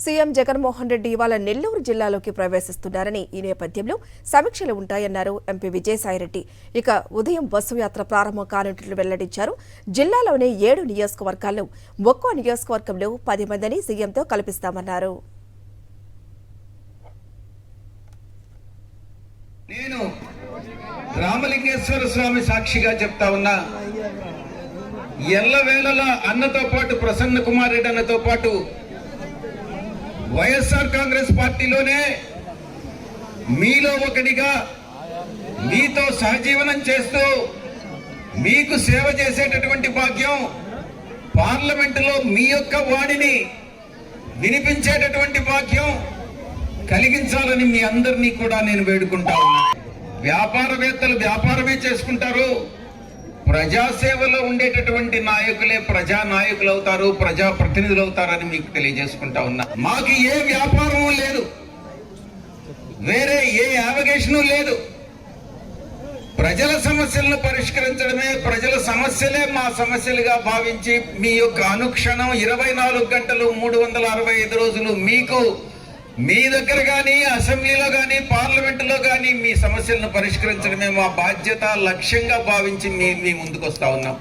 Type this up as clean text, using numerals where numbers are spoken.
CM Jaganmohan Reddy ఇవాళ నెల్లూరు జిల్లాలోకి ప్రవేశిస్తున్నారని ఈ నేపథ్యంలో సమీక్షలు ఉంటాయన్నారు ఎంపీ విజయసాయిరెడ్డి. ఇక ఉదయం బస్సు యాత్ర ప్రారంభం కానున్నట్లు వెల్లడించారు. జిల్లాలోని 7 నియోజకవర్గాల్లో ఒక్కో నియోజకవర్గంలో 10 మందిని సీఎంతో కల్పిస్తామన్నారు. నేను రామలింగేశ్వర స్వామి సాక్షిగా చెప్తా ఉన్నా, ఎల్లవేళలా అన్నతో పాటు ప్రసన్న కుమార్ రెడ్డి అన్నతో పాటు వైఎస్ఆర్ కాంగ్రెస్ పార్టీలోనే మీలో ఒకటిగా మీతో సహజీవనం చేస్తూ మీకు సేవ చేసేటటువంటి భాగ్యం, పార్లమెంటులో మీ యొక్క వాణిని వినిపించేటటువంటి భాగ్యం కలిగించాలని మీ అందరినీ కూడా నేను వేడుకుంటా ఉన్నా. వ్యాపారవేత్తలు వ్యాపారమే చేసుకుంటారు, ప్రజాసేవలో ఉండేటటువంటి నాయకులే ప్రజా నాయకులు అవుతారు, ప్రజా ప్రతినిధులు అవుతారని మీకు తెలియజేసుకుంటా ఉన్నా. మాకు ఏ వ్యాపారం లేదు, వేరే ఏ యావగేషన్ లేదు. ప్రజల సమస్యలను పరిష్కరించడమే, ప్రజల సమస్యలే మా సమస్యలుగా భావించి మీ యొక్క అనుక్షణం 24 గంటలు 365 రోజులు మీకు మీ దగ్గర కానీ, అసెంబ్లీలో కానీ, పార్లమెంటులో కానీ మీ సమస్యలను పరిష్కరించడమే మా బాధ్యత, లక్ష్యంగా భావించి మీ ముందుకు వస్తా ఉన్నాం.